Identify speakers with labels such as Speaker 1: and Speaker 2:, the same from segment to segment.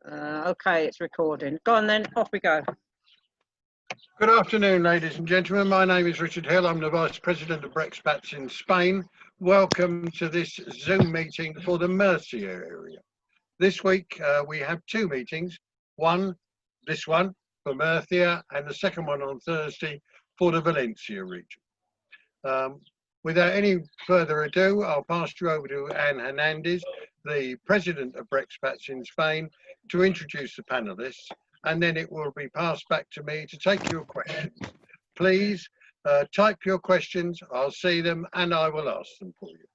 Speaker 1: Okay, it's recording. Go on then, off we go.
Speaker 2: Good afternoon, ladies and gentlemen. My name is Richard Hill. I'm the Vice President of Brexpats in Spain. Welcome to this Zoom meeting for the Murcia area. This week we have two meetings. This one for Murcia, and the second one on Thursday for the Valencia region. Without any further ado, I'll pass you over to Hernandez, the President of Brexpats in Spain, to introduce the panelists, and then it will be passed back to me to take your questions. Please type your questions, I'll see them, and I will ask them for you.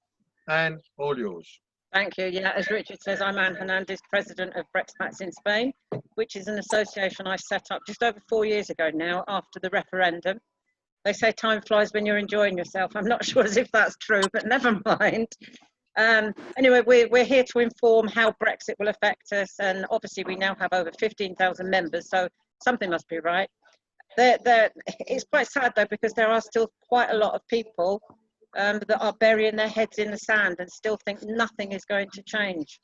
Speaker 2: Anne, all yours.
Speaker 1: Thank you. Yeah, as Richard says, I'm Anne Hernandez, President of Brexpats in Spain, which is an association I set up just over 4 years ago now after the referendum. They say time flies when you're enjoying yourself. I'm not sure as if that's true, but never mind. Anyway, we're here to inform how Brexit will affect us, and obviously we now have over 15,000 members, so something must be right. It's quite sad though, because there are still quite a lot of people that are burying their heads in the sand and still think nothing is going to change.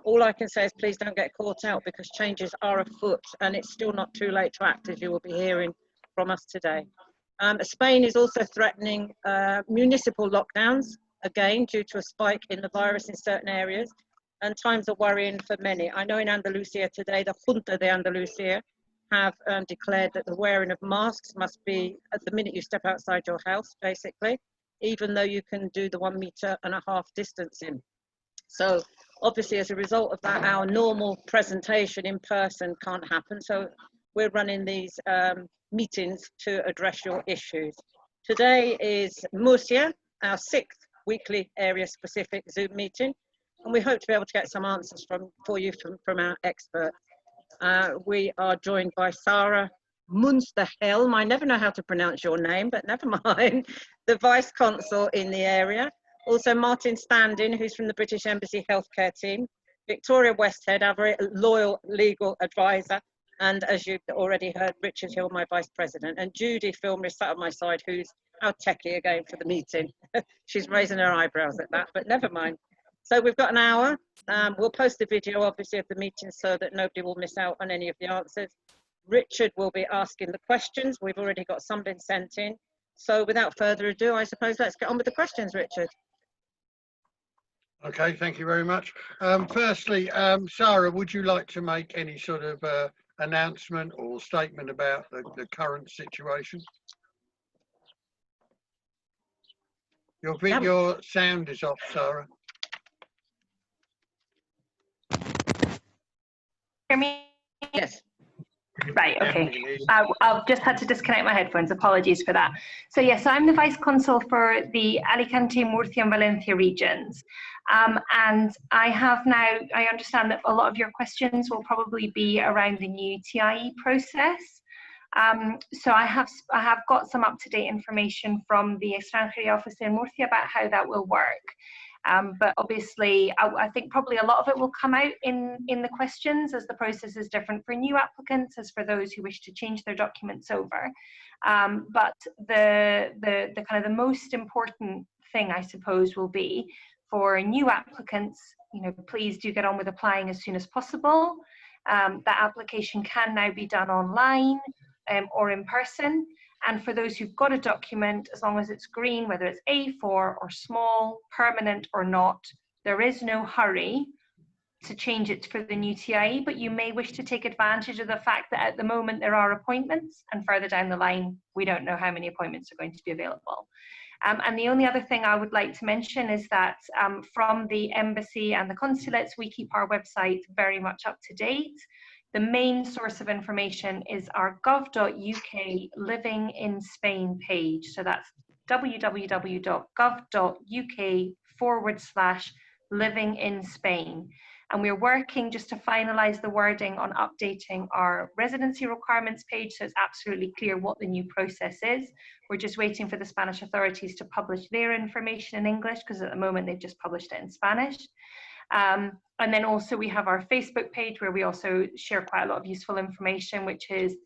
Speaker 1: All I can say is please don't get caught out, because changes are afoot and it's still not too late to act, as you will be hearing from us today. Spain is also threatening municipal lockdowns, again, due to a spike in the virus in certain areas, and times are worrying for many. I know in Andalusia today, the Junta de Andalusia have declared that the wearing of masks must be at the minute you step outside your house, basically, even though you can do the 1.5 meter distancing. So obviously, as a result of that, our normal presentation in person can't happen. So we're running these meetings to address your issues. Today is Murcia, our 6th weekly area-specific Zoom meeting, and we hope to be able to get some answers for you from our experts. We are joined by Sara Munsterhjelm. I never know how to pronounce your name, but never mind. The Vice Consul in the area. Also Martyn who's from the British Embassy Healthcare Team. Victoria Westhead, our very loyal legal advisor. And as you've already heard, Richard Hill, my Vice President. And Judy Filmer sat at my side, who's our techie again for the meeting. She's raising her eyebrows at that, but never mind. So we've got an hour. We'll post the video, obviously, of the meeting so that nobody will miss out on any of the answers. Richard will be asking the questions. We've already got some been sent in. So without further ado, I suppose let's get on with the questions, Richard.
Speaker 2: Okay, thank you very much. Firstly, Sara, would you like to make any sort of announcement or statement about the current situation? Your sound is off, Sara.
Speaker 3: Hear me?
Speaker 1: Yes.
Speaker 3: Right, okay. I've just had to disconnect my headphones. Apologies for that. So yes, I'm the Vice Consul for the Alicante, Murcia and Valencia regions. And I understand that a lot of your questions will probably be around the new TIE process. So I have got some up-to-date information from the Extranjería office in Murcia about how that will work. But obviously, I think probably a lot of it will come out in the questions, as the process is different for new applicants as for those who wish to change their documents over. But the kind of the most important thing, I suppose, will be for new applicants, please do get on with applying as soon as possible. That application can now be done online or in person. And for those who've got a document, as long as it's green, whether it's A4 or small, permanent or not, there is no hurry to change it for the new TIE, but you may wish to take advantage of the fact that at the moment there are appointments, and further down the line, we don't know how many appointments are going to be available. And the only other thing I would like to mention is that from the embassy and the consulates, we keep our website very much up to date. The main source of information is our gov.uk Living in Spain page. So that's www.gov.uk/Living in Spain. And we're working just to finalize the wording on updating our residency requirements page, so it's absolutely clear what the new process is. We're just waiting for the Spanish authorities to publish their information in English, because at the moment they've just published it in Spanish. And then also we have our Facebook page, where we also share quite a lot of useful information, which is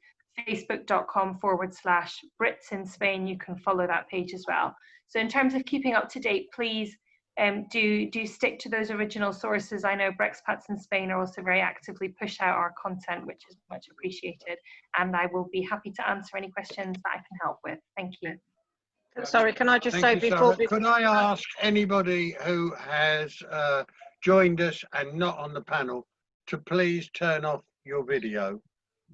Speaker 3: facebook.com/Brits in Spain. You can follow that page as well. So in terms of keeping up to date, please do stick to those original sources. I know Brexpats in Spain are also very actively push out our content, which is much appreciated, and I will be happy to answer any questions that I can help with. Thank you.
Speaker 1: Sorry, can I just say
Speaker 2: Thank you,
Speaker 1: before...
Speaker 2: Sara. Could I ask anybody who has joined us and not on the panel to please turn off your video?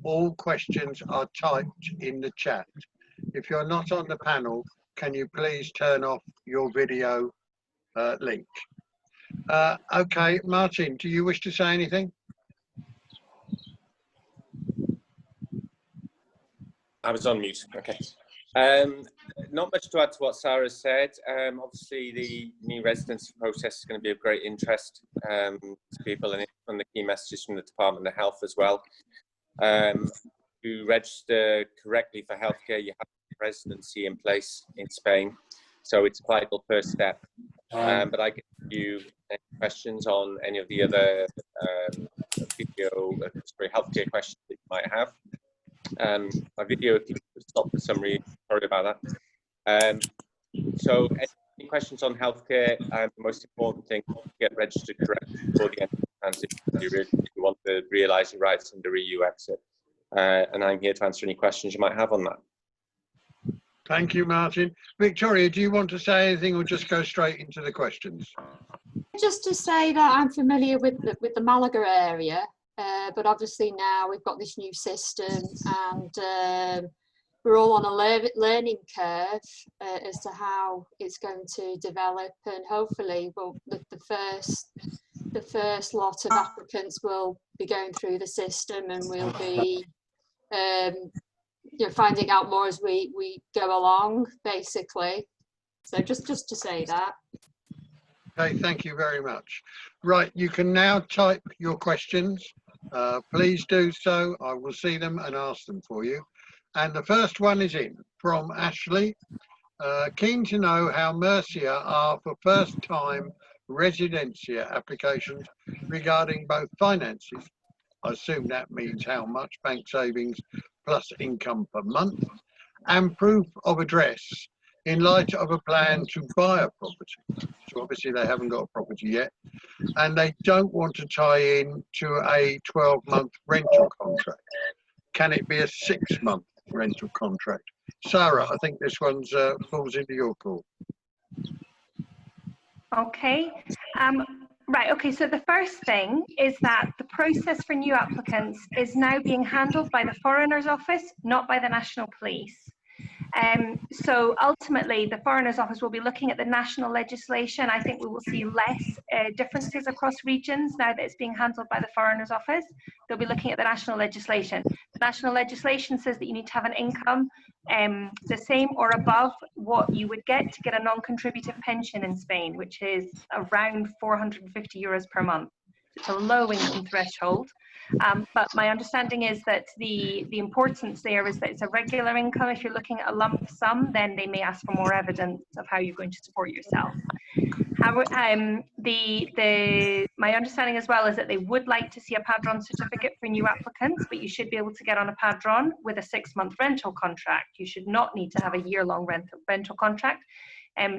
Speaker 2: All questions are typed in the chat. If you're not on the panel, can you please turn off your video link? Okay, Martyn, do you wish to say anything?
Speaker 4: I was on mute. Okay. Not much to add to what Sara said. Obviously, the new residency process is going to be of great interest to people, and it's one of the key messages from the Department of Health as well. To register correctly for healthcare, you have residency in place in Spain, so it's a vital first step. But I can give you any questions on any of the other healthcare questions that you might have. My video, if you could stop for some reason, sorry about that. So any questions on healthcare, the most important thing is to get registered correctly before the end of the transition period if you want to realise your rights under EU exit. And I'm here to answer any questions you might have on that.
Speaker 2: Thank you, Martyn. Victoria, do you want to say anything or just go straight into the questions?
Speaker 5: Just to say that I'm familiar with the Malaga area, but obviously now we've got this new system, and we're all on a learning curve as to how it's going to develop, and hopefully the first lot of applicants will be going through the system, and we'll be finding out more as we go along, basically. So just to say that.
Speaker 2: Okay, thank you very much. Right, you can now type your questions. Please do so. I will see them and ask them for you. And the first one is in from Ashley. Keen to know how Murcia are for first-time residencia applications regarding both finances. I assume that means how much bank savings plus income per month, and proof of address in light of a plan to buy a property. So obviously they haven't got a property yet, and they don't want to tie in to a 12-month rental contract. Can it be a 6-month rental contract? Sara, I think this one's falls into your call.
Speaker 3: Okay. Right, okay, so the first thing is that the process for new applicants is now being handled by the Foreigners Office, not by the National Police. So ultimately, the Foreigners Office will be looking at the national legislation. I think we will see less differences across regions now that it's being handled by the Foreigners Office. They'll be looking at the national legislation. The national legislation says that you need to have an income the same or above what you would get to get a non-contributive pension in Spain, which is around 450 euros per month. It's a low income threshold. But my understanding is that the importance there is that it's a regular income. If you're looking at a lump sum, then they may ask for more evidence of how you're going to support yourself. My understanding as well is that they would like to see a Padron certificate for new applicants, but you should be able to get on a Padron with a 6-month rental contract. You should not need to have a year-long rental contract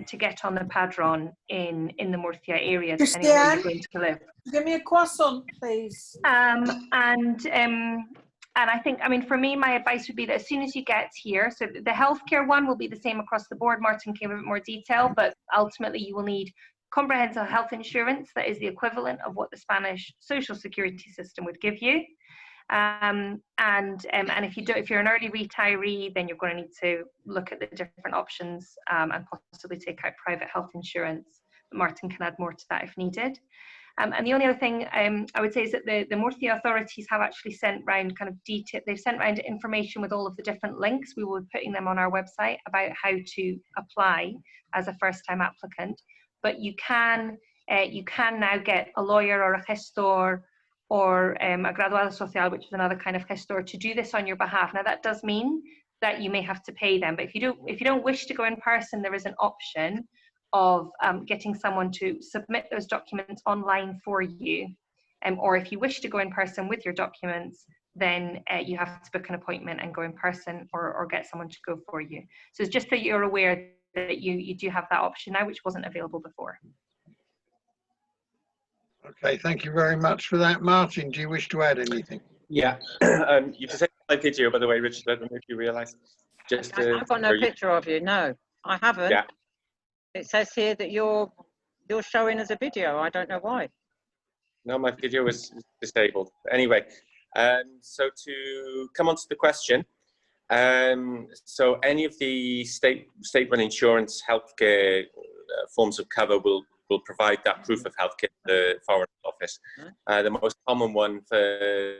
Speaker 3: to get on the Padron in the Murcia area, depending on where you're going to live.
Speaker 6: Give me a croissant, please.
Speaker 3: And I think, for me, my advice would be that as soon as you get here, so the healthcare one will be the same across the board. Martyn gave a bit more detail, but ultimately you will need comprehensive health insurance that is the equivalent of what the Spanish social security system would give you. And if you're an early retiree, then you're going to need to look at the different options and possibly take out private health insurance. Martyn can add more to that if needed. And the only other thing I would say is that the Murcia authorities have actually sent round they've sent round information with all of the different links. We will be putting them on our website about how to apply as a first-time applicant. But you can now get a lawyer or a gestor or a graduado social, which is another kind of gestor, to do this on your behalf. Now that does mean that you may have to pay them, but if you don't wish to go in person, there is an option of getting someone to submit those documents online for you. Or if you wish to go in person with your documents, then you have to book an appointment and go in person, or get someone to go for you. So it's just that you're aware that you do have that option now, which wasn't available before.
Speaker 2: Okay, thank you very much for that. Martyn, do you wish to add anything?
Speaker 4: Yeah, you just had my video, by the way, Richard. I don't know if you realise. Just
Speaker 1: I've got no picture of you. No, I haven't.
Speaker 4: Yeah.
Speaker 1: It says here that you're showing as a video. I don't know why.
Speaker 4: No, my video is disabled. Anyway, so to come on to the question, so any of the state-run insurance healthcare forms of cover will provide that proof of healthcare to the Foreign Office. The most common one for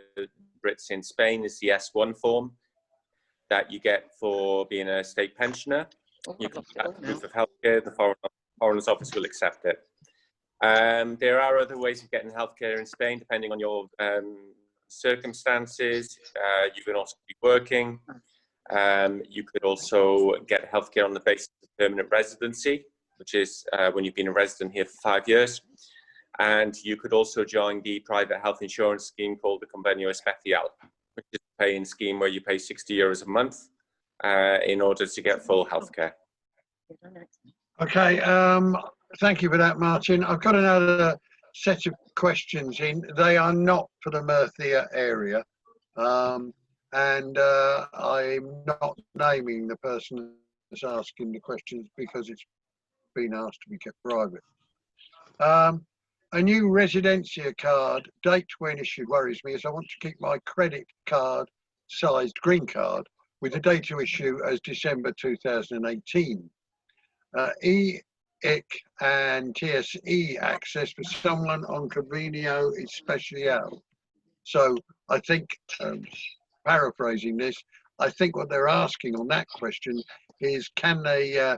Speaker 4: Brits in Spain is the S1 form that you get for being a state pensioner. You can put that proof of healthcare. The Foreign Office will accept it. There are other ways of getting healthcare in Spain, depending on your circumstances. You can also be working. You could also get healthcare on the basis of permanent residency, which is when you've been a resident here for 5 years. And you could also join the private health insurance scheme called the Convenio Especial, which is a pay-in scheme where you pay €60 a month in order to get full healthcare.
Speaker 2: Okay, thank you for that, Martyn. I've got another set of questions in. They are not for the Murcia area. And I'm not naming the person that's asking the questions because it's been asked to be kept private. A new Residencia card, date when issued worries me, as I want to keep my credit card sized green card with the date to issue as December 2018. EIC and TSE access for someone on Convenio Especial. So I think, paraphrasing this, I think what they're asking on that question is, can they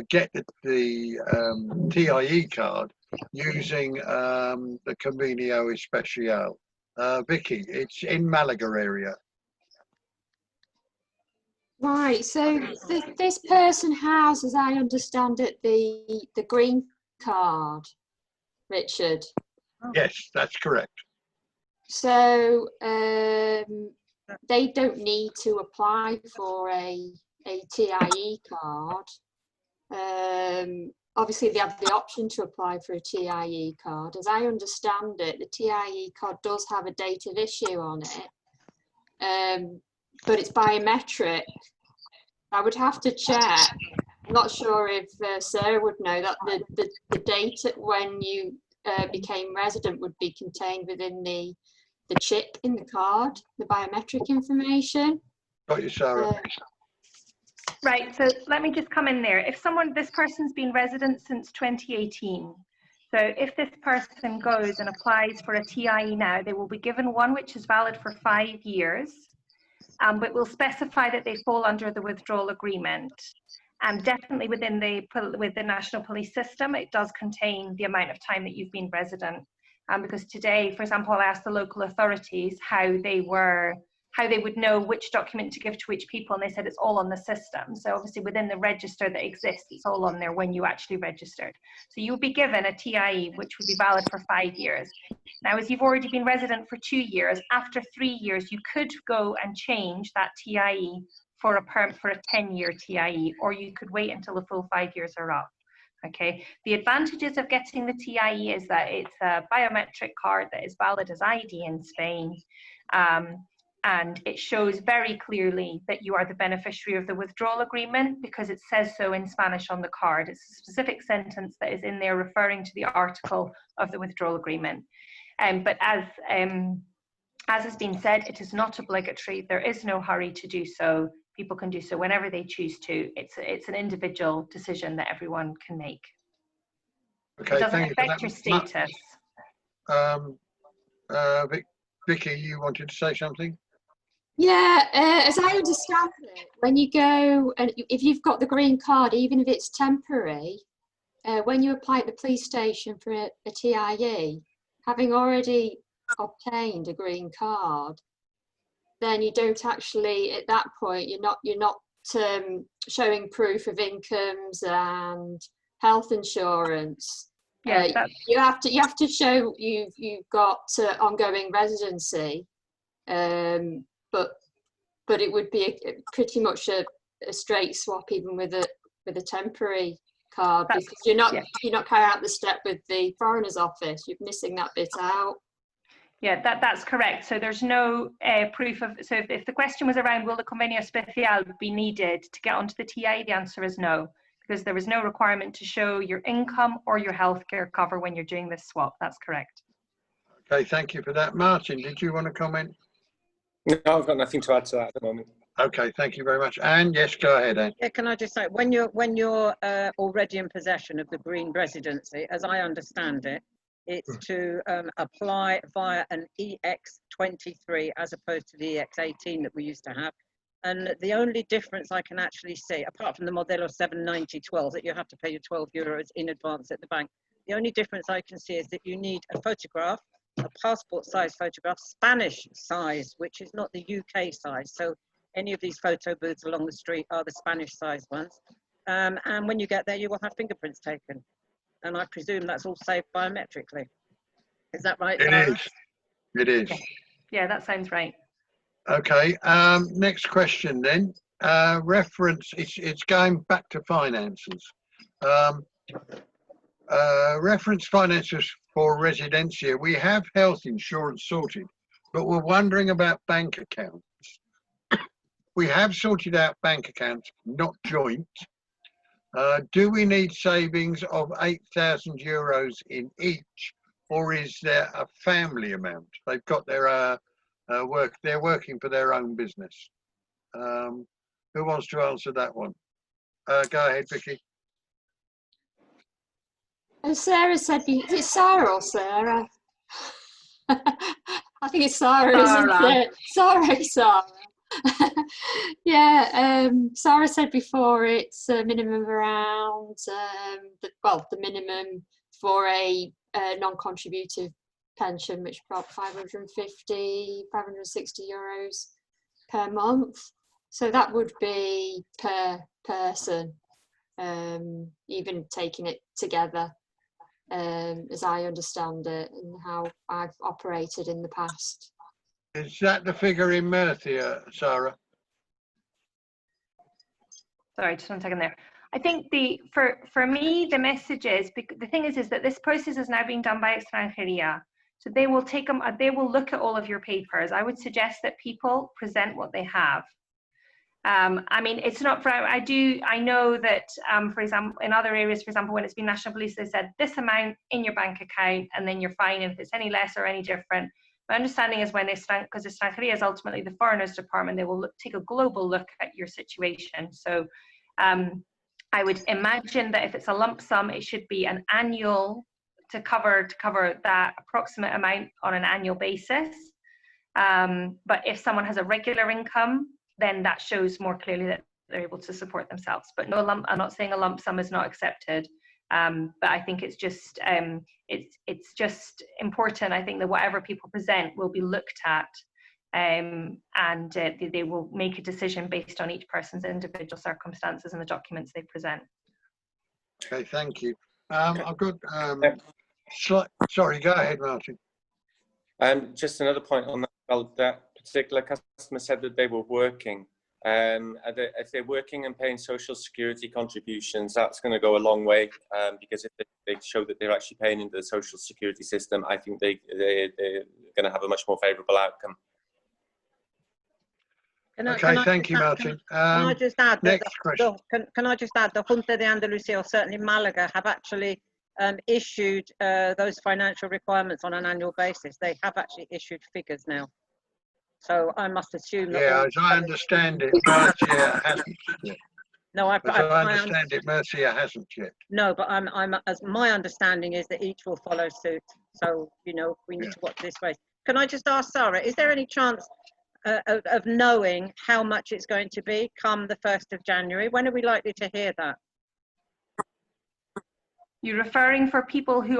Speaker 2: get the TIE card using the Convenio Especial? Vicky, it's in Malaga area.
Speaker 5: Right, so this person has, as I understand it, the green card, Richard.
Speaker 2: Yes, that's correct.
Speaker 5: So they don't need to apply for a TIE card. Obviously, they have the option to apply for a TIE card. As I understand it, the TIE card does have a date of issue on it, but it's biometric. I would have to check. I'm not sure if Sarah would know that the date when you became resident would be contained within the chip in the card, the biometric information.
Speaker 2: Got you, Sarah.
Speaker 3: Right, so let me just come in there. If this person's been resident since 2018, so if this person goes and applies for a TIE now, they will be given one which is valid for 5 years, but will specify that they fall under the withdrawal agreement. Definitely within the National Police system, it does contain the amount of time that you've been resident. Because today, for example, I asked the local authorities how they would know which document to give to which people, and they said it's all on the system. So obviously within the register that exists, it's all on there when you actually registered. So you'll be given a TIE, which would be valid for 5 years. Now, as you've already been resident for 2 years, after 3 years, you could go and change that TIE for a 10-year TIE, or you could wait until the full 5 years are up. Okay, the advantages of getting the TIE is that it's a biometric card that is valid as ID in Spain. And it shows very clearly that you are the beneficiary of the withdrawal agreement because it says so in Spanish on the card. It's a specific sentence that is in there referring to the article of the withdrawal agreement. But as has been said, it is not obligatory. There is no hurry to do so. People can do so whenever they choose to. It's an individual decision that everyone can make.
Speaker 2: Okay,
Speaker 3: it doesn't affect your status.
Speaker 2: Vicky, you wanted to say something?
Speaker 5: Yeah, as I understand it, when you go, and if you've got the green card, even if it's temporary, when you apply at the police station for a TIE, having already obtained a green card, then you don't actually, at that point, you're not showing proof of incomes and health insurance.
Speaker 3: Yeah,
Speaker 5: you have to show you've got ongoing residency. But it would be pretty much a straight swap even with a temporary card, because you're not carrying out the step with the Foreigners Office. You're missing that bit out.
Speaker 3: Yeah, that's correct. So there's no proof of, so if the question was around will the Convenio Especial be needed to get onto the TA, the answer is no, because there was no requirement to show your income or your healthcare cover when you're doing this swap. That's correct.
Speaker 2: Okay, thank you for that. Martyn, did you want to comment?
Speaker 4: No, I've got nothing to add to that at the moment.
Speaker 2: Okay, thank you very much. Anne, yes, go ahead, Anne.
Speaker 1: Yeah, can I just say, when you're already in possession of the green residency, as I understand it, it's to apply via an EX23 as opposed to the EX18 that we used to have. And the only difference I can actually see, apart from the Modelo 790-12, that you have to pay your €12 in advance at the bank, the only difference I can see is that you need a photograph, a passport size photograph, Spanish size, which is not the UK size. So any of these photo booths along the street are the Spanish size ones. And when you get there, you will have fingerprints taken. And I presume that's all saved biometrically. Is that right?
Speaker 2: It is. It is.
Speaker 3: Yeah, that sounds right.
Speaker 2: Okay. Next question then. Reference. It's going back to finances. Reference finances for residencia. We have health insurance sorted, but we're wondering about bank accounts. We have sorted out bank accounts, not joint. Do we need savings of €8,000 in each, or is there a family amount? They've got their work. They're working for their own business. Who wants to answer that one? Go ahead, Vicky.
Speaker 5: As Sarah said, is it Sara or Sarah? I think it's Sara, isn't it? Sara. Yeah, Sara said before it's a minimum around, the minimum for a non-contributive pension, which is about 560 euros per month. So that would be per person, even taking it together, as I understand it and how I've operated in the past.
Speaker 2: Is that the figure in Murcia, Sara?
Speaker 3: Sorry, just one second there. I think for me, the message is, the thing is that this process is now being done by Extranjería. So they will take them, they will look at all of your papers. I would suggest that people present what they have. I mean, it's not for, I know that, for example, in other areas, for example, when it's been National Police, they said this amount in your bank account and then you're fine. And if it's any less or any different, my understanding is because Extranjería is ultimately the Foreigners Department, they will take a global look at your situation. So I would imagine that if it's a lump sum, it should be an annual to cover that approximate amount on an annual basis. But if someone has a regular income, then that shows more clearly that they're able to support themselves. But no lump, I'm not saying a lump sum is not accepted. But I think it's just important. I think that whatever people present will be looked at, and they will make a decision based on each person's individual circumstances and the documents they present.
Speaker 2: Okay, thank you. I've got sorry, go ahead, Martyn.
Speaker 4: Just another point on that. Well, that particular customer said that they were working. If they're working and paying social security contributions, that's going to go a long way, because if they show that they're actually paying into the social security system, I think they're going to have a much more favourable outcome.
Speaker 2: Thank you, Martyn.
Speaker 1: Can I just add
Speaker 2: next question.
Speaker 1: Can I just add the Junta de Andalucía, or certainly Malaga, have actually issued those financial requirements on an annual basis. They have actually issued figures now. So I must assume that.
Speaker 2: Yeah, as I understand it, Murcia hasn't yet.
Speaker 1: No, I
Speaker 2: understand it, Murcia hasn't yet.
Speaker 1: No, but as my understanding is that each will follow suit. So we need to watch this space. Can I just ask Sara, is there any chance of knowing how much it's going to be come the 1st of January? When are we likely to hear that?
Speaker 3: You're referring for people who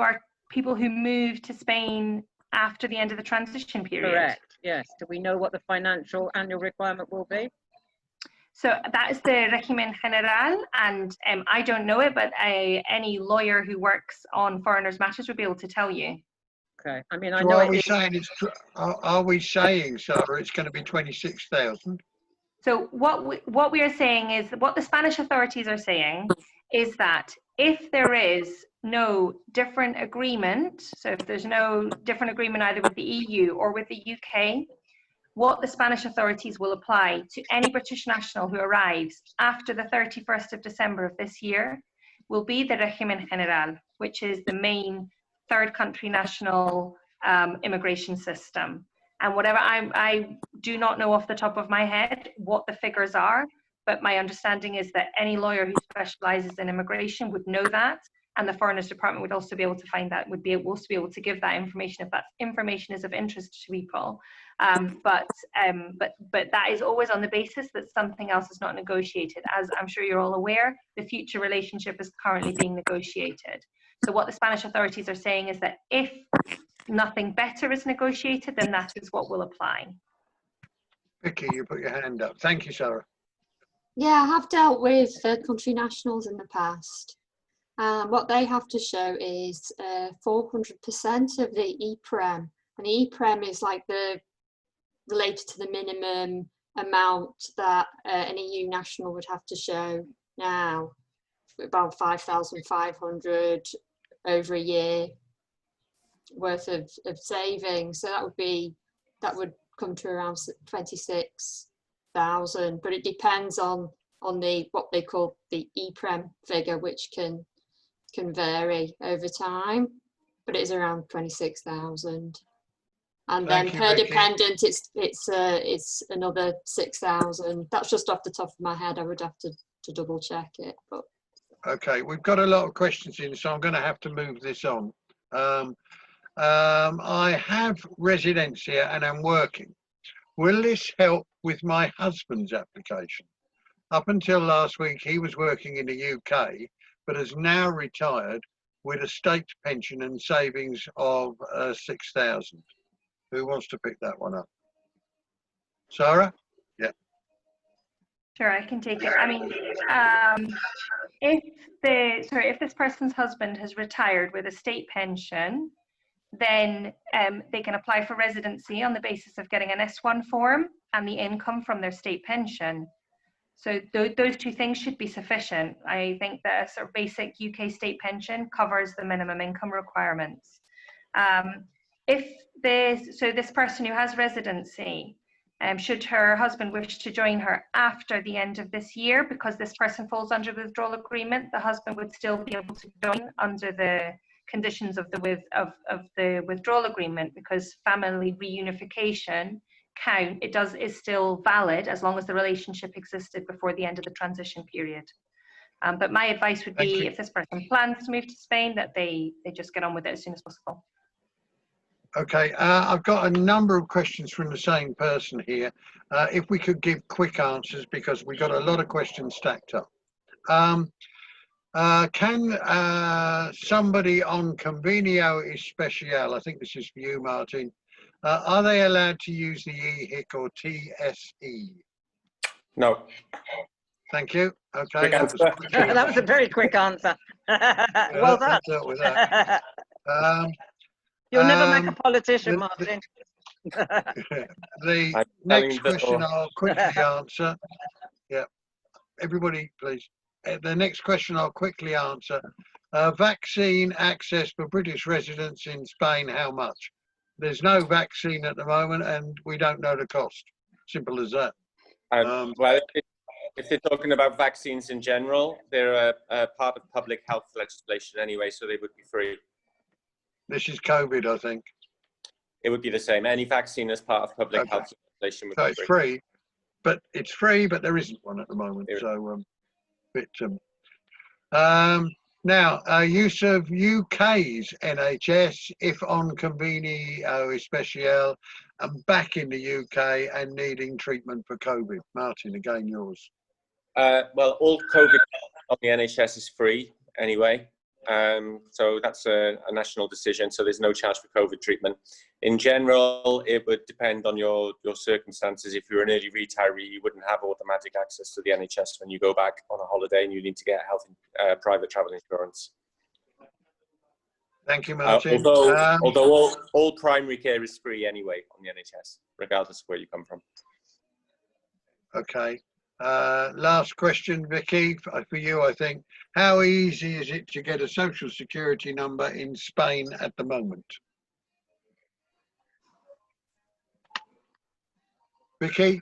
Speaker 3: move to Spain after the end of the transition period?
Speaker 1: Correct, yes. Do we know what the financial annual requirement will be?
Speaker 3: So that is the Régimen General, and I don't know it, but any lawyer who works on foreigners matters would be able to tell you.
Speaker 1: Okay, I mean,
Speaker 2: so
Speaker 1: I know.
Speaker 2: Are we saying, Sara, it's going to be 26,000?
Speaker 3: So what we are saying is, what the Spanish authorities are saying is that If there is no different agreement, so if there's no different agreement either with the EU or with the UK, what the Spanish authorities will apply to any British national who arrives after the 31st of December of this year will be the Régimen General, which is the main third country national immigration system. And whatever, I do not know off the top of my head what the figures are, but my understanding is that any lawyer who specialises in immigration would know that, and the Foreigners Department would also be able to find that, would be able to give that information if that information is of interest to people. But that is always on the basis that something else is not negotiated. As I'm sure you're all aware, the future relationship is currently being negotiated. So what the Spanish authorities are saying is that if nothing better is negotiated, then that is what will apply.
Speaker 2: Vicky, you put your hand up. Thank you, Sarah.
Speaker 5: Yeah, I have dealt with country nationals in the past. What they have to show is 400% of the EPREM. And the EPREM is like related to the minimum amount that an EU national would have to show now, about 5,500 over a year worth of savings. So that would come to around 26,000, but it depends on the what they call the EPREM figure, which can vary over time, but it is around 26,000. And then per dependent, it's another 6,000. That's just off the top of my head. I would have to double check it. But
Speaker 2: okay, we've got a lot of questions in, so I'm going to have to move this on. I have residence here and I'm working. Will this help with my husband's application? Up until last week, he was working in the UK, but has now retired with a state pension and savings of 6,000. Who wants to pick that one up? Sarah? Yeah.
Speaker 3: Sure, I can take it. I mean, if this person's husband has retired with a state pension, then they can apply for residency on the basis of getting an S1 form and the income from their state pension. So those two things should be sufficient. I think that a sort of basic UK state pension covers the minimum income requirements. So this person who has residency, should her husband wish to join her after the end of this year, because this person falls under the withdrawal agreement, the husband would still be able to join under the conditions of the withdrawal agreement, because family reunification is still valid as long as the relationship existed before the end of the transition period. But my advice would be, if this person plans to move to Spain, that they just get on with it as soon as possible.
Speaker 2: Okay, I've got a number of questions from the same person here. If we could give quick answers, because we've got a lot of questions stacked up. Can somebody on Convenio Especial, I think this is for you, Martyn, are they allowed to use the EHIC or TSE?
Speaker 4: No.
Speaker 2: Thank you. Okay.
Speaker 4: Quick answer.
Speaker 1: That was a very quick answer. Well done.
Speaker 2: Dealt with that.
Speaker 1: You'll never make a politician, Martyn.
Speaker 2: The next question I'll quickly answer. Yeah, everybody, please. The next question I'll quickly answer. Vaccine access for British residents in Spain, how much? There's no vaccine at the moment and we don't know the cost. Simple as that.
Speaker 4: Well, if they're talking about vaccines in general, they're a part of public health legislation anyway, so they would be free.
Speaker 2: This is COVID, I think.
Speaker 4: It would be the same. Any vaccine as part of public health legislation would be
Speaker 2: free. So it's free, but there isn't one at the moment. So, now, use of UK's NHS, if on Convenio Especial, and back in the UK and needing treatment for COVID. Martyn, again, yours.
Speaker 4: Well, all COVID on the NHS is free anyway. So that's a national decision. So there's no charge for COVID treatment. In general, it would depend on your circumstances. If you're an early retiree, you wouldn't have automatic access to the NHS when you go back on a holiday and you need to get private travel insurance.
Speaker 2: Thank you, Martyn.
Speaker 4: Although all primary care is free anyway on the NHS, regardless of where you come from.
Speaker 2: Okay. Last question, Vicky, for you, I think. How easy is it to get a social security number in Spain at the moment? Vicky?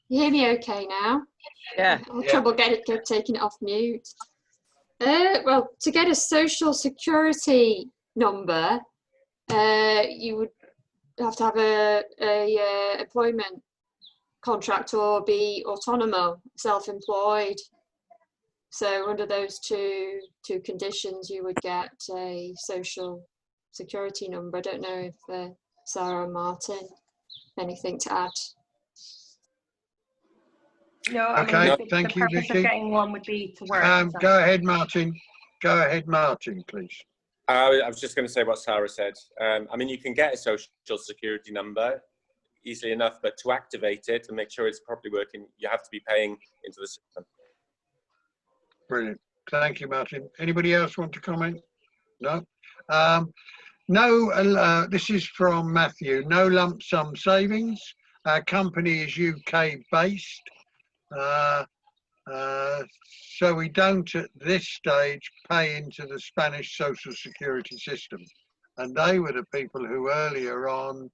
Speaker 5: You hear me okay now?
Speaker 1: Yeah.
Speaker 5: I had trouble taking it off mute. Well, to get a social security number, you would have to have a employment contract or be autonomo, self-employed. So under those two conditions, you would get a social security number. I don't know if Sara and Martyn, anything to add?
Speaker 3: No, I
Speaker 2: Okay,
Speaker 3: mean,
Speaker 2: thank
Speaker 3: the
Speaker 2: you,
Speaker 3: purpose
Speaker 2: Vicky.
Speaker 3: of getting one would be to work. So.
Speaker 2: Go ahead, Martyn. Go ahead, Martyn, please.
Speaker 4: I was just going to say what Sara said. I mean, you can get a social security number easily enough, but to activate it and make sure it's properly working, you have to be paying into the system.
Speaker 2: Brilliant. Thank you, Martyn. Anybody else want to comment? No? No, this is from Matthew. No lump sum savings. Our company is UK based. So we don't at this stage pay into the Spanish social security system. And they were the people who earlier on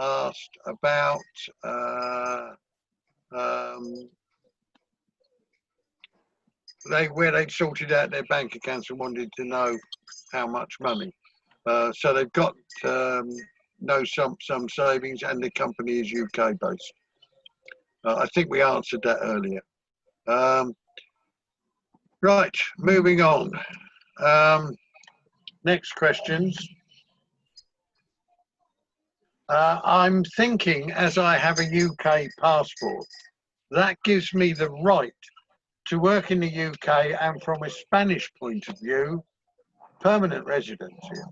Speaker 2: asked about where they'd sorted out their bank accounts and wanted to know how much money. So they've got no sum savings, and the company is UK based. I think we answered that earlier. Right, moving on. Next questions. I'm thinking, as I have a UK passport, that gives me the right to work in the UK and, from a Spanish point of view, permanent residence here.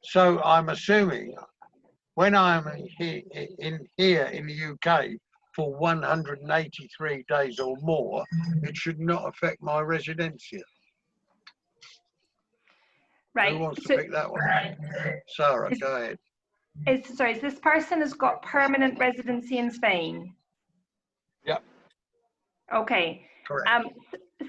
Speaker 2: So I'm assuming when I'm here in the UK for 183 days or more, it should not affect my residence here.
Speaker 3: Right.
Speaker 2: Who wants to pick that one? Sara, go ahead.
Speaker 3: Sorry, this person has got permanent residency in Spain?
Speaker 2: Yep.
Speaker 3: Okay.
Speaker 2: Correct.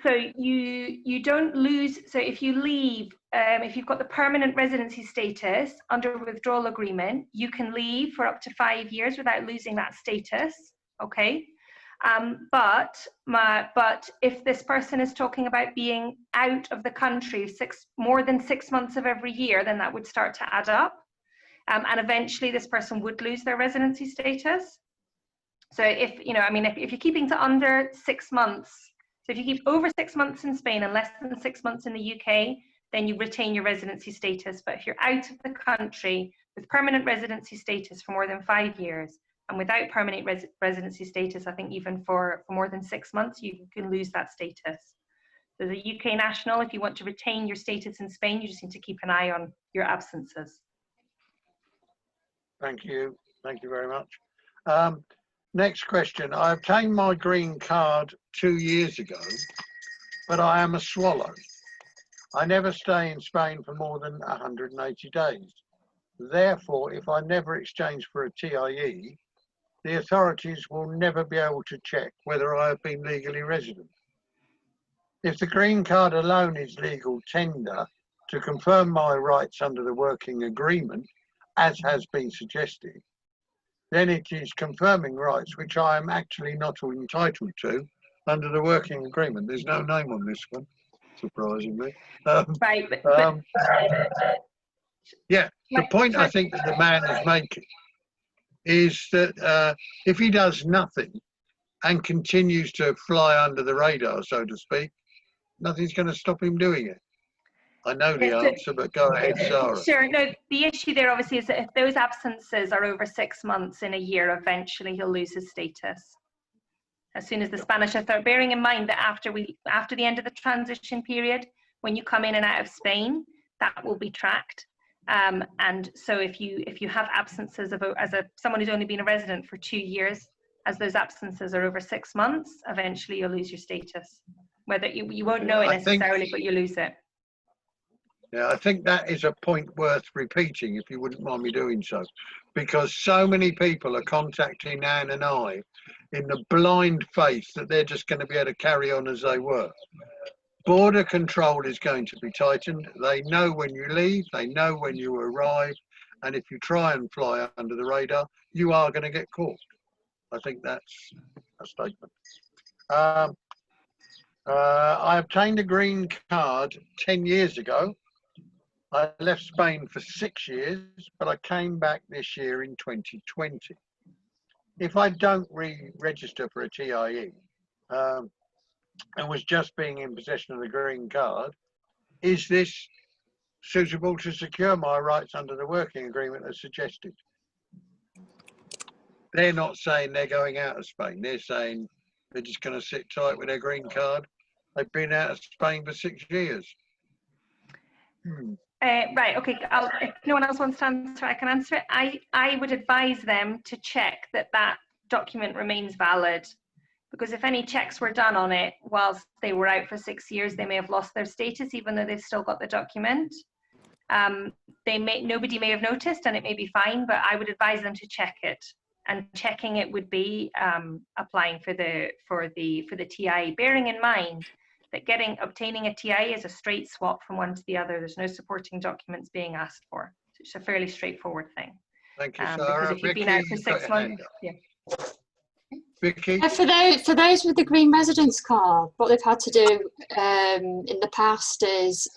Speaker 3: So you don't lose, so if you leave, if you've got the permanent residency status under withdrawal agreement, you can leave for up to 5 years without losing that status, okay? But if this person is talking about being out of the country more than 6 months of every year, then that would start to add up. And eventually this person would lose their residency status. So if you're keeping to under 6 months, so if you keep over 6 months in Spain and less than 6 months in the UK, then you retain your residency status. But if you're out of the country with permanent residency status for more than 5 years, and without permanent residency status, I think even for more than 6 months, you can lose that status. So as a UK national, if you want to retain your status in Spain, you just need to keep an eye on your absences.
Speaker 2: Thank you. Thank you very much. Next question. I obtained my green card 2 years ago, but I am a swallow. I never stay in Spain for more than 180 days. Therefore, if I never exchange for a TIE, the authorities will never be able to check whether I have been legally resident. If the green card alone is legal tender to confirm my rights under the working agreement, as has been suggested, then it is confirming rights which I am actually not entitled to under the working agreement. There's no name on this one, surprisingly.
Speaker 3: Right.
Speaker 2: Yeah, the point I think that the man is making is that if he does nothing and continues to fly under the radar, so to speak, nothing's going to stop him doing it. I know the answer, but go ahead, Sara.
Speaker 3: Sure. No, the issue there obviously is that if those absences are over 6 months in a year, eventually he'll lose his status. As soon as the Spanish authority, bearing in mind that after the end of the transition period, when you come in and out of Spain, that will be tracked. And so if you have absences someone who's only been a resident for 2 years, as those absences are over 6 months, eventually you'll lose your status. Whether you won't know it necessarily, but you lose it.
Speaker 2: Yeah, I think that is a point worth repeating, if you wouldn't mind me doing so, because so many people are contacting Anne and I in the blind faith that they're just going to be able to carry on as they were. Border control is going to be tightened. They know when you leave, they know when you arrive, and if you try and fly under the radar, you are going to get caught. I think that's a statement. I obtained a green card 10 years ago. I left Spain for 6 years, but I came back this year in 2020. If I don't re-register for a TIE and was just being in possession of the green card, is this suitable to secure my rights under the working agreement as suggested? They're not saying they're going out of Spain. They're saying they're just going to sit tight with their green card. They've been out of Spain for 6 years.
Speaker 3: Right, okay, if no one else wants to answer, I can answer it. I would advise them to check that that document remains valid, because if any checks were done on it whilst they were out for 6 years, they may have lost their status even though they've still got the document. Nobody may have noticed and it may be fine, but I would advise them to check it. And checking it would be applying for the TI, bearing in mind that obtaining a TI is a straight swap from one to the other. There's no supporting documents being asked for. So it's a fairly straightforward thing.
Speaker 2: Thank you, Sara.
Speaker 3: Because if you've been out for 6 months, yeah.
Speaker 2: Vicky?
Speaker 5: For those with the green residence card, what they've had to do in the past is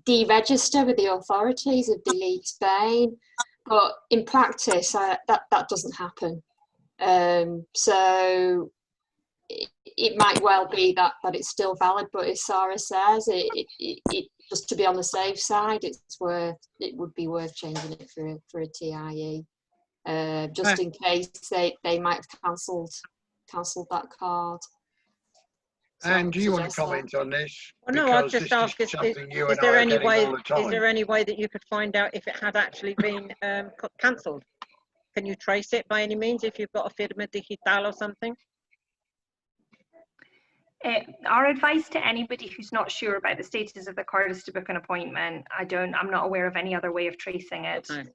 Speaker 5: deregister with the authorities of the lead Spain, but in practice that doesn't happen. So it might well be that it's still valid, but as Sara says, it just to be on the safe side, it would be worth changing it for a TIE, just in case they might have cancelled that card.
Speaker 2: And do you want to comment on this?
Speaker 1: Well, no, I'd just ask, is there any way that you could find out if it had actually been cancelled? Can you trace it by any means if you've got a firma digital or something?
Speaker 3: Our advice to anybody who's not sure about the status of the card is to book an appointment. I'm not aware of any other way of tracing it. Okay.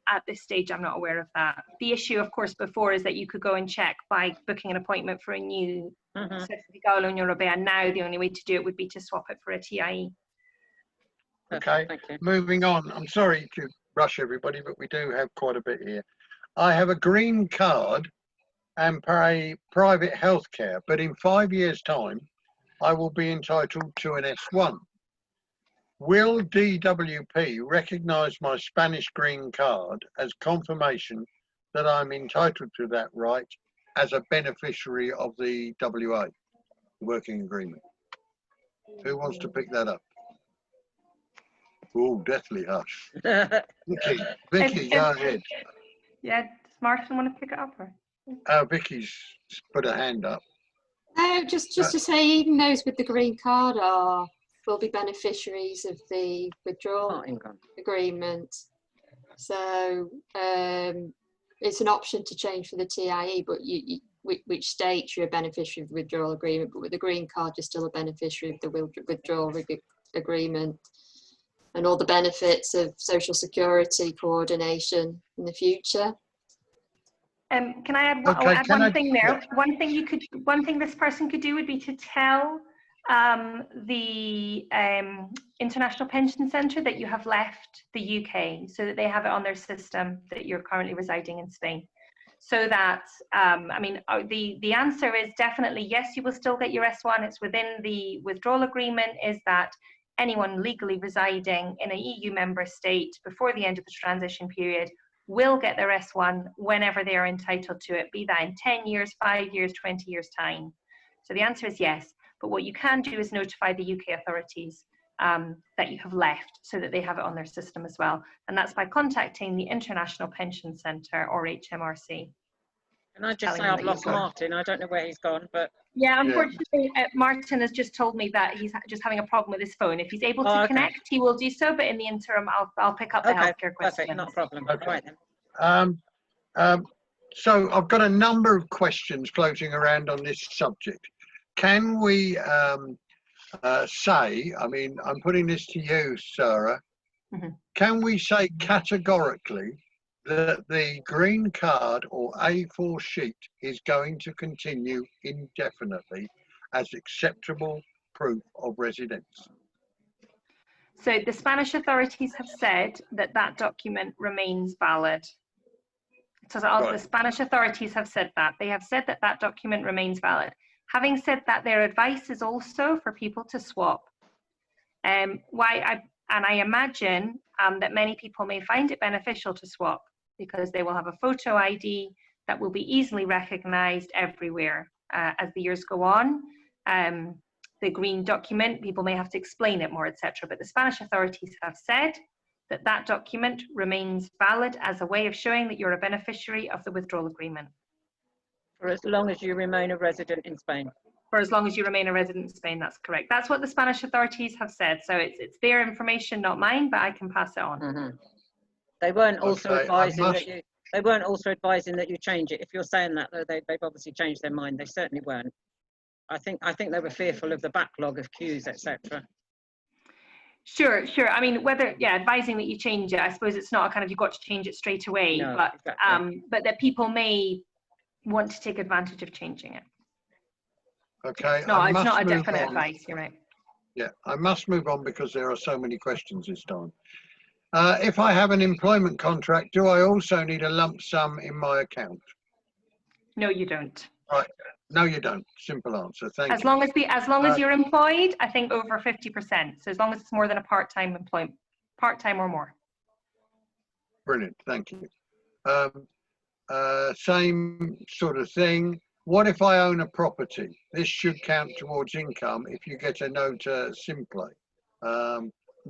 Speaker 3: At this stage, I'm not aware of that. The issue, of course, before is that you could go and check by booking an appointment for a new Certificado de la Unión Europea. Now, the only way to do it would be to swap it for a TIE.
Speaker 2: Okay, moving on. I'm sorry to rush everybody, but we do have quite a bit here. I have a green card and pay private health care, but in 5 years' time, I will be entitled to an S1. Will DWP recognise my Spanish green card as confirmation that I'm entitled to that right as a beneficiary of the WA working agreement? Who wants to pick that up? Oh, deathly hush. Vicky, go ahead.
Speaker 3: Yeah, does Martyn want to pick it up? Or?
Speaker 2: Vicky's put her hand up.
Speaker 5: Just to say, even those with the green card will be beneficiaries of the withdrawal agreement. So it's an option to change for the TIE, but which states you're a beneficiary of the withdrawal agreement, but with the green card, you're still a beneficiary of the withdrawal agreement and all the benefits of social security coordination in the future.
Speaker 3: Can I add one thing there? Yeah. One thing this person could do would be to tell the International Pension Centre that you have left the UK, so that they have it on their system that you're currently residing in Spain. So that, the answer is definitely yes, you will still get your S1. It's within the withdrawal agreement, is that anyone legally residing in an EU member state before the end of the transition period will get their S1 whenever they are entitled to it, be that in 10 years, 5 years, 20 years time. So the answer is yes, but what you can do is notify the UK authorities that you have left so that they have it on their system as well. And that's by contacting the International Pension Centre or HMRC.
Speaker 1: Can I just say I've lost Martyn? I don't know where he's gone, but...
Speaker 3: Yeah, unfortunately, Martyn has just told me that he's just having a problem with his phone. If he's able to connect, he will do so, but in the interim, I'll pick up the healthcare question.
Speaker 1: Perfect, not a problem.
Speaker 2: Okay.
Speaker 1: Right then.
Speaker 2: So I've got a number of questions floating around on this subject. Can we say, I'm putting this to you, Sara, can we say categorically that the green card or A4 sheet is going to continue indefinitely as acceptable proof of residence?
Speaker 3: So the Spanish authorities have said that that document remains valid. So the Spanish authorities have said that. They have said that that document remains valid. Having said that, their advice is also for people to swap. I imagine that many people may find it beneficial to swap because they will have a photo ID that will be easily recognized everywhere. As the years go on, the green document, people may have to explain it more, etc. But the Spanish authorities have said that that document remains valid as a way of showing that you're a beneficiary of the withdrawal agreement.
Speaker 1: For as long as you remain a resident in Spain.
Speaker 3: For as long as you remain a resident in Spain, that's correct. That's what the Spanish authorities have said. So it's their information, not mine, but I can pass it on.
Speaker 1: Mm-hmm. They weren't also advising that you change it. If you're saying that, though, they've obviously changed their mind. They certainly weren't. I think they were fearful of the backlog of queues, etc.
Speaker 3: Sure. I mean, advising that you change it, I suppose it's not a kind of you've got to change it straight away,
Speaker 1: No,
Speaker 3: but
Speaker 1: exactly.
Speaker 3: but that people may want to take advantage of changing it.
Speaker 2: Okay.
Speaker 3: No, it's not a definite advice. You're right.
Speaker 2: Yeah, I must move on because there are so many questions this time. If I have an employment contract, do I also need a lump sum in my account?
Speaker 3: No, you don't.
Speaker 2: Right. No, you don't. Simple answer. Thank you.
Speaker 3: As long as you're employed, I think over 50%. So as long as it's more than a part-time employment, part-time or more.
Speaker 2: Brilliant. Thank you. Same sort of thing. What if I own a property? This should count towards income if you get a nota simple.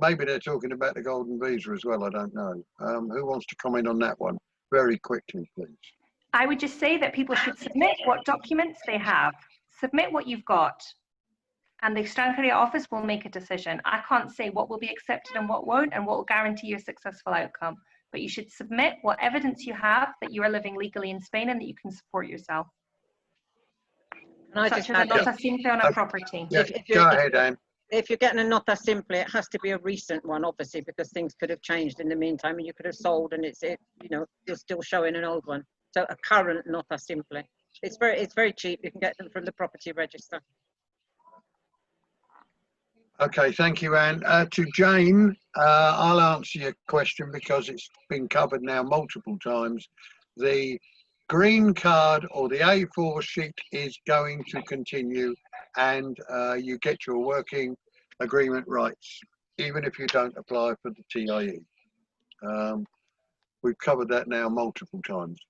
Speaker 2: Maybe they're talking about the golden visa as well. I don't know. Who wants to comment on that one? Very quickly, please.
Speaker 3: I would just say that people should submit what documents they have. Submit what you've got. And the Extranjería office will make a decision. I can't say what will be accepted and what won't, and what will guarantee you a successful outcome. But you should submit what evidence you have that you are living legally in Spain and that you can support yourself. Such as a nota simple on a property.
Speaker 2: Yeah, go ahead, Anne.
Speaker 1: If you're getting a nota simple, it has to be a recent one, obviously, because things could have changed in the meantime, and you could have sold, and you're still showing an old one. So a current nota simple. It's very cheap. You can get them from the property register.
Speaker 2: Okay, thank you, Anne. To Jane, I'll answer your question because it's been covered now multiple times. The green card or the A4 sheet is going to continue, and you get your working agreement rights, even if you don't apply for the TIE. We've covered that now multiple times.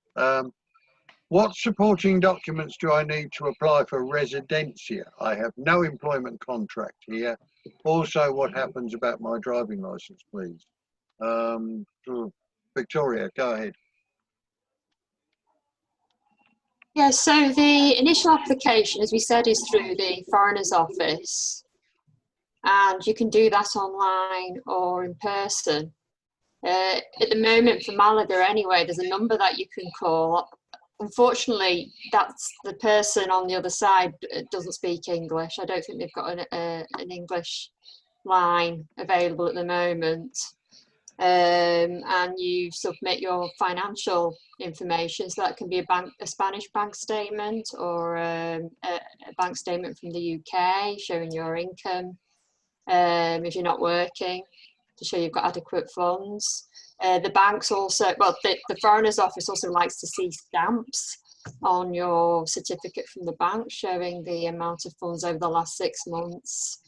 Speaker 2: What supporting documents do I need to apply for residencia? I have no employment contract here. Also, what happens about my driving license, please? Victoria, go ahead.
Speaker 5: Yeah, so the initial application, as we said, is through the Foreigners Office, and you can do that online or in person. At the moment for Malaga anyway, there's a number that you can call. Unfortunately, that's the person on the other side doesn't speak English. I don't think they've got an English line available at the moment. And you submit your financial information, so that can be a Spanish bank statement or a bank statement from the UK showing your income if you're not working, to show you've got adequate funds. The banks also, well, the Foreigners Office also likes to see stamps on your certificate from the bank showing the amount of funds over the last 6 months,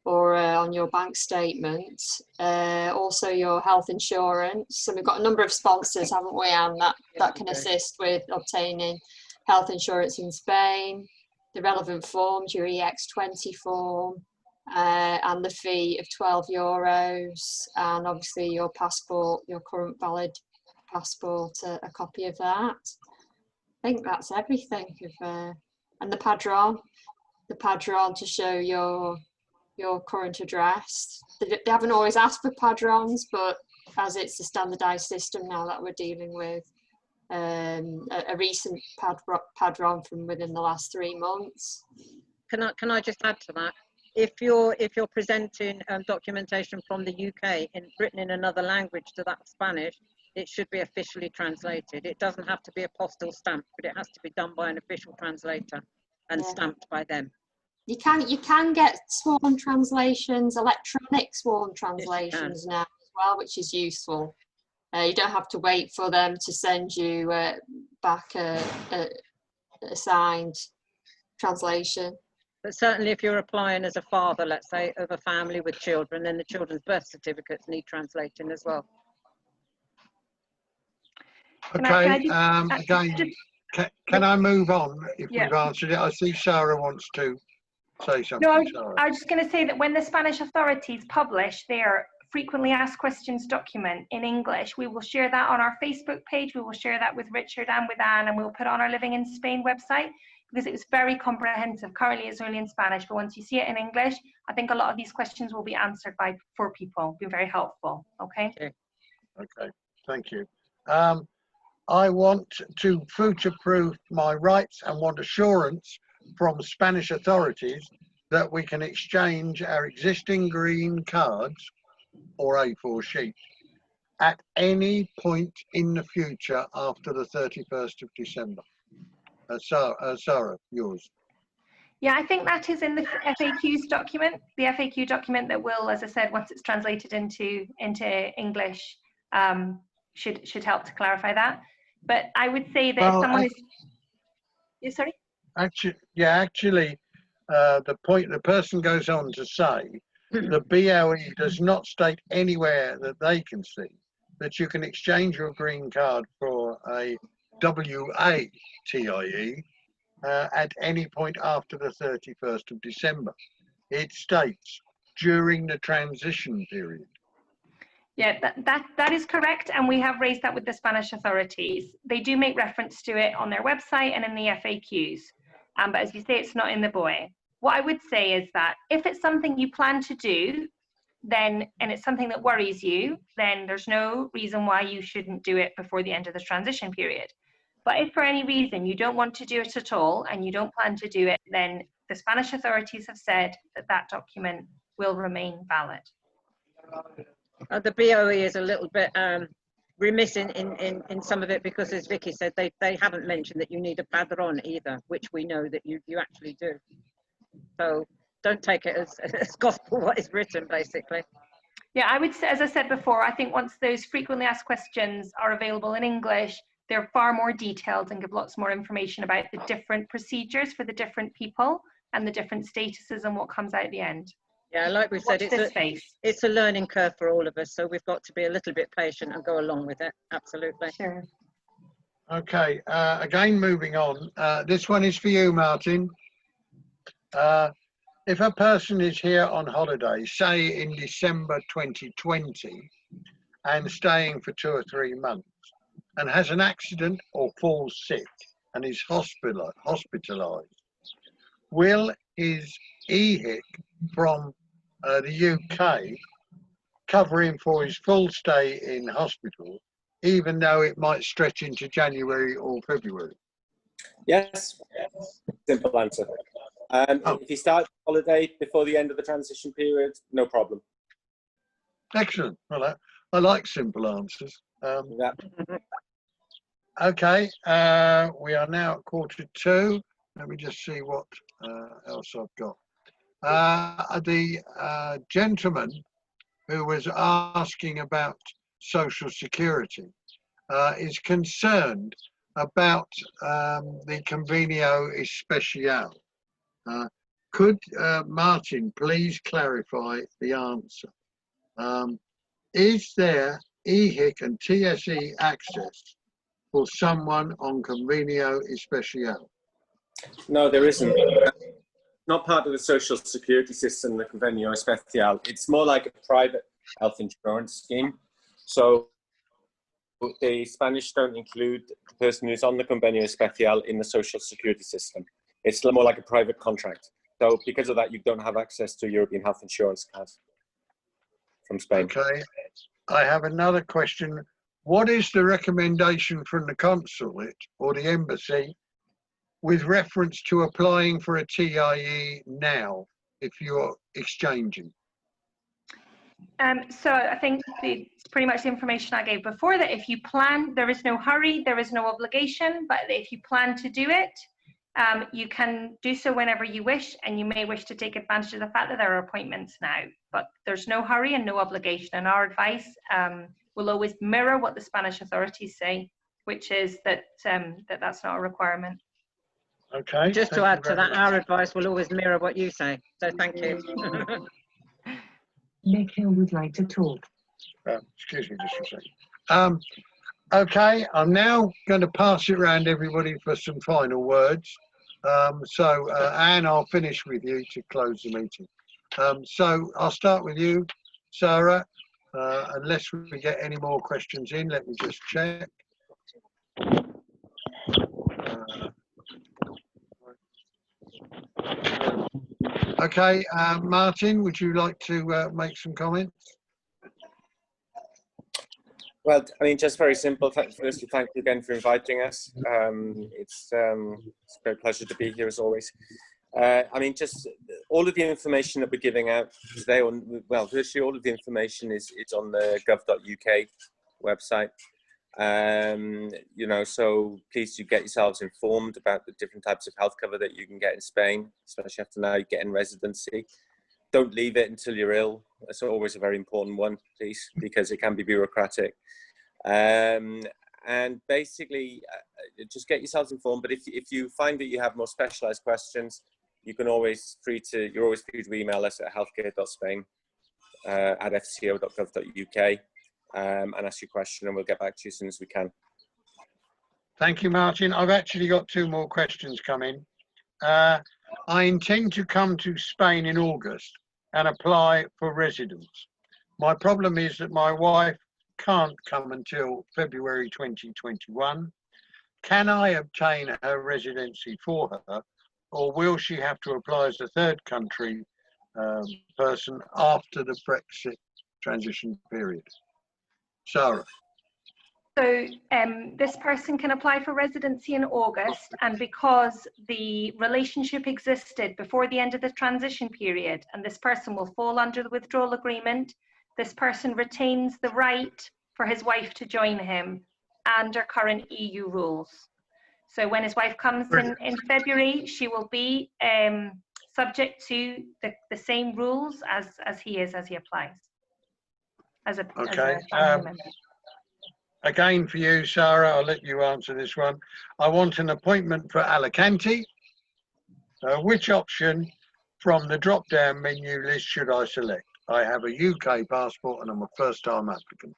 Speaker 5: or on your bank statement. Also your health insurance. So we've got a number of sponsors, haven't we, Anne, that can assist with obtaining health insurance in Spain, the relevant forms, your EX20 form, and the fee of €12, and obviously your passport, your current valid passport, a copy of that. I think that's everything. And the padron to show your current address. They haven't always asked for padrons, but as it's a standardised system now that we're dealing with, a recent padron from within the last 3 months.
Speaker 1: Can I just add to that? If you're presenting documentation from the UK written in another language to that Spanish, it should be officially translated. It doesn't have to be a postal stamp, but it has to be done by an official translator and stamped by them.
Speaker 5: You can get sworn translations, electronic sworn translations now as well, which is useful. You don't have to wait for them to send you back a signed translation.
Speaker 1: But certainly if you're applying as a father, let's say, of a family with children, then the children's birth certificates need translating as well.
Speaker 2: Okay, again, can I move on if we've answered it? I see Sara wants to say something.
Speaker 3: No, I was just going to say that when the Spanish authorities publish their frequently asked questions document in English, we will share that on our Facebook page. We will share that with Richard and with Anne, and we'll put it on our Living in Spain website, because it was very comprehensive. Currently it's only in Spanish, but once you see it in English, I think a lot of these questions will be answered by 4 people. Be very helpful. Okay.
Speaker 2: Okay, thank you. I want to future-proof my rights and want assurance from Spanish authorities that we can exchange our existing green cards or A4 sheet at any point in the future after the 31st of December. Sara, yours.
Speaker 3: Yeah, I think that is in the FAQs document, the FAQ document that will, as I said, once it's translated into English, should help to clarify that. But I would say that if someone is... Yeah, sorry?
Speaker 2: Actually, the person goes on to say the BOE does not state anywhere that they can see that you can exchange your green card for a WATIE at any point after the 31st of December. It states during the transition period.
Speaker 3: Yeah, that is correct, and we have raised that with the Spanish authorities. They do make reference to it on their website and in the FAQs, but as you say, it's not in the BOE. What I would say is that if it's something you plan to do, then, and it's something that worries you, then there's no reason why you shouldn't do it before the end of the transition period. But if for any reason you don't want to do it at all and you don't plan to do it, then the Spanish authorities have said that that document will remain valid.
Speaker 1: The BOE is a little bit remiss in some of it, because as Vicky said, they haven't mentioned that you need a padrón either, which we know that you actually do. So don't take it as gospel what is written, basically.
Speaker 3: Yeah, I would say, as I said before, I think once those frequently asked questions are available in English, they're far more detailed and give lots more information about the different procedures for the different people and the different statuses and what comes out at the end.
Speaker 1: Yeah, like we said, it's a learning curve for all of us, so we've got to be a little bit patient and go along with it. Absolutely.
Speaker 3: Sure.
Speaker 2: Okay, again, moving on. This one is for you, Martyn. If a person is here on holiday, say in December 2020, and staying for 2 or 3 months, and has an accident or falls sick and is hospitalised, will his EHIC from the UK cover him for his full stay in hospital, even though it might stretch into January or February?
Speaker 4: Yes, simple answer. If you start holiday before the end of the transition period, no problem.
Speaker 2: Excellent. Well, I like simple answers.
Speaker 4: Yeah.
Speaker 2: Okay, we are now at 1:45. Let me just see what else I've got. The gentleman who was asking about Social Security is concerned about the Convenio Especial. Could Martyn please clarify the answer? Is there EHIC and TSE access for someone on Convenio Especial?
Speaker 4: No, there isn't. Not part of the social security system, the Convenio Especial. It's more like a private health insurance scheme. So the Spanish don't include the person who's on the Convenio Especial in the social security system. It's more like a private contract. So because of that, you don't have access to European health insurance cards from Spain.
Speaker 2: Okay. I have another question. What is the recommendation from the consulate or the embassy with reference to applying for a TIE now if you're exchanging?
Speaker 3: So I think it's pretty much the information I gave before, that if you plan, there is no hurry, there is no obligation, but if you plan to do it, you can do so whenever you wish, and you may wish to take advantage of the fact that there are appointments now, but there's no hurry and no obligation. And our advice will always mirror what the Spanish authorities say, which is that that's not a requirement.
Speaker 2: Okay.
Speaker 1: Just to add to that, our advice will always mirror what you say. So thank you.
Speaker 7: Nick Hill would like to talk.
Speaker 2: Excuse me just for a second. Okay, I'm now going to pass it around everybody for some final words. Anne, I'll finish with you to close the meeting. So I'll start with you, Sara. Unless we get any more questions in, let me just check. Okay, Martyn, would you like to make some comments?
Speaker 4: Well, I mean, just very simple. Firstly, thank you again for inviting us. It's a great pleasure to be here as always. I mean, just all of the information that we're giving out today, well, virtually all of the information is on the gov.uk website. You know, so please do get yourselves informed about the different types of health cover that you can get in Spain, especially after now you get in residency. Don't leave it until you're ill. That's always a very important one, please, because it can be bureaucratic. And basically, just get yourselves informed. But if you find that you have more specialised questions, you can always you're always free to email us at healthcare.spain at fco.gov.uk and ask your question, and we'll get back to you as soon as we can.
Speaker 2: Thank you, Martyn. I've actually got two more questions coming. I intend to come to Spain in August and apply for residence. My problem is that my wife can't come until February 2021. Can I obtain her residency for her, or will she have to apply as a third country person after the Brexit transition period? Sara.
Speaker 3: So this person can apply for residency in August, and because the relationship existed before the end of the transition period, and this person will fall under the withdrawal agreement, this person retains the right for his wife to join him under current EU rules. So when his wife comes in February, she will be subject to the same rules as he is as he applies.
Speaker 2: Okay. Again, for you, Sara, I'll let you answer this one. I want an appointment for Alicante. Which option from the drop-down menu list should I select? I have a UK passport and I'm a first-time applicant.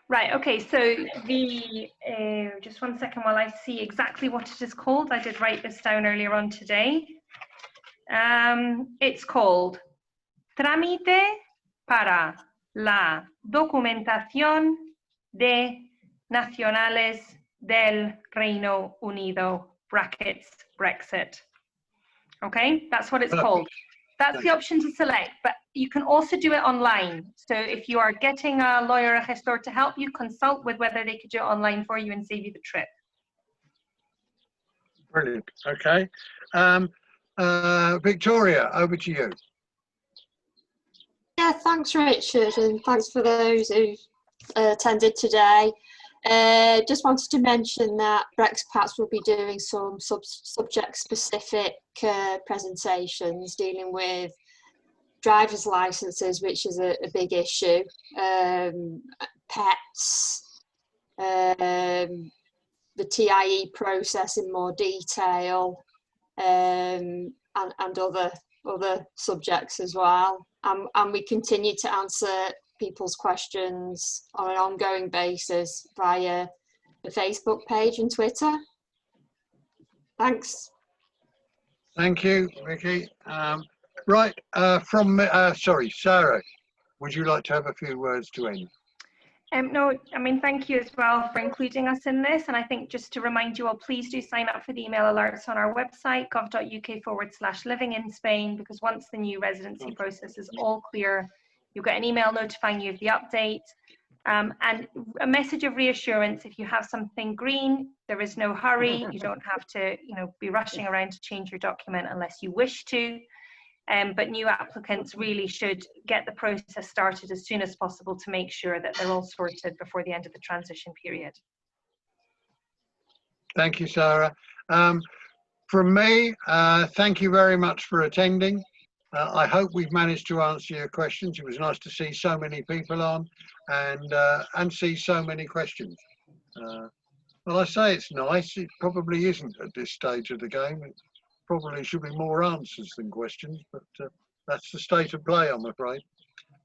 Speaker 3: Right, okay, so just 1 second while I see exactly what it is called. I did write this down earlier on today. It's called Trámite para la documentación de nacionales del Reino Unido, brackets, Brexit. Okay, that's what it's called. That's the option to select, but you can also do it online. So if you are getting a lawyer, a gestor to help you, consult with whether they could do it online for you and save you the trip.
Speaker 2: Brilliant, okay. Victoria, over to you.
Speaker 5: Yeah, thanks, Richard, and thanks for those who attended today. Just wanted to mention that Brexpats will be doing some subject-specific presentations dealing with driver's licenses, which is a big issue, pets, the TIE process in more detail, and other subjects as well. And we continue to answer people's questions on an ongoing basis via the Facebook page and Twitter. Thanks.
Speaker 2: Thank you, Vicky. Right, sorry, Sara, would you like to have a few words to end?
Speaker 3: No, I mean, thank you as well for including us in this. And I think just to remind you all, please do sign up for the email alerts on our website, gov.uk/living in Spain, because once the new residency process is all clear, you'll get an email notifying you of the update. And a message of reassurance: if you have something green, there is no hurry. You don't have to, be rushing around to change your document unless you wish to. but new applicants really should get the process started as soon as possible to make sure that they're all sorted before the end of the transition period.
Speaker 2: Thank you, Sarah. From me, thank you very much for attending. I hope we've managed to answer your questions. It was nice to see so many people on and see so many questions. Well, I say it's nice. It probably isn't at this stage of the game. It probably should be more answers than questions, but that's the state of play, I'm afraid.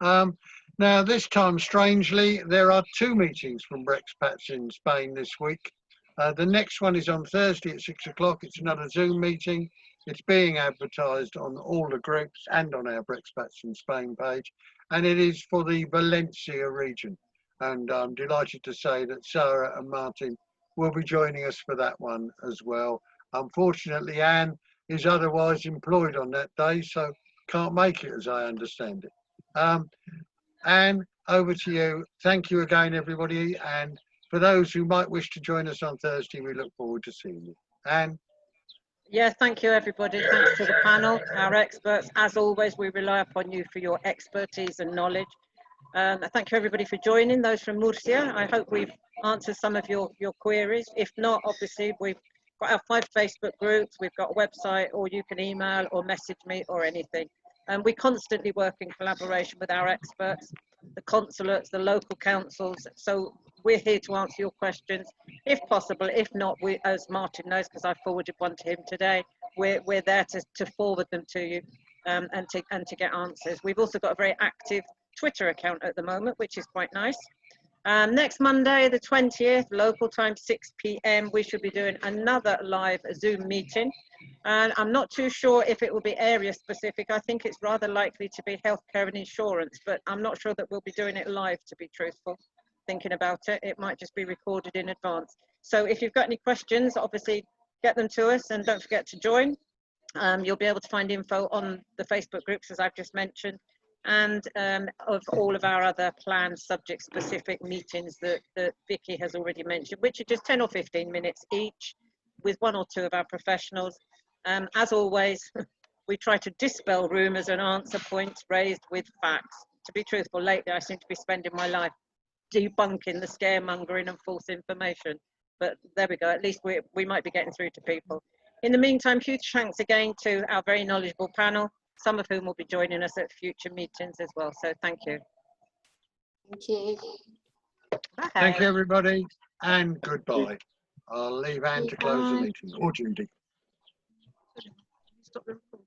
Speaker 2: Now, this time, strangely, there are 2 meetings from Brexpats in Spain this week. The next one is on Thursday at 6 o'clock. It's another Zoom meeting. It's being advertised on all the groups and on our Brexpats in Spain page, and it is for the Valencia region. And I'm delighted to say that Sara and Martyn will be joining us for that one as well. Unfortunately, Anne is otherwise employed on that day, so can't make it, as I understand it. Anne, over to you. Thank you again, everybody. And for those who might wish to join us on Thursday, we look forward to seeing you. Anne?
Speaker 1: Yeah, thank you, everybody. Thanks to the panel, our experts. As always, we rely upon you for your expertise and knowledge. Thank you, everybody, for joining. Those from Murcia, I hope we've answered some of your queries. If not, obviously, we've got our 5 Facebook groups, we've got a website, or you can email or message me or anything. And we constantly work in collaboration with our experts, the consulates, the local councils. So we're here to answer your questions, if possible. If not, we, as Martyn knows, because I forwarded one to him today, we're there to forward them to you and to get answers. We've also got a very active Twitter account at the moment, which is quite nice. Next Monday, the 20th, local time 6 p.m, we should be doing another live Zoom meeting. And I'm not too sure if it will be area specific. I think it's rather likely to be healthcare and insurance, but I'm not sure that we'll be doing it live, to be truthful. Thinking about it, it might just be recorded in advance. So if you've got any questions, obviously get them to us and don't forget to join. You'll be able to find info on the Facebook groups, as I've just mentioned, and of all of our other planned subject specific meetings that Vicky has already mentioned, which are just 10 or 15 minutes each with 1 or 2 of our professionals. As always, we try to dispel rumours and answer points raised with facts. To be truthful, lately I seem to be spending my life debunking the scaremongering and false information. But there we go, at least we might be getting through to people. In the meantime, huge thanks again to our very knowledgeable panel, some of whom will be joining us at future meetings as well. So thank you.
Speaker 5: Thank you.
Speaker 1: Bye.
Speaker 2: Thank you, everybody, and goodbye. I'll leave Anne to close the meeting, or Judy.
Speaker 1: Stop the recording.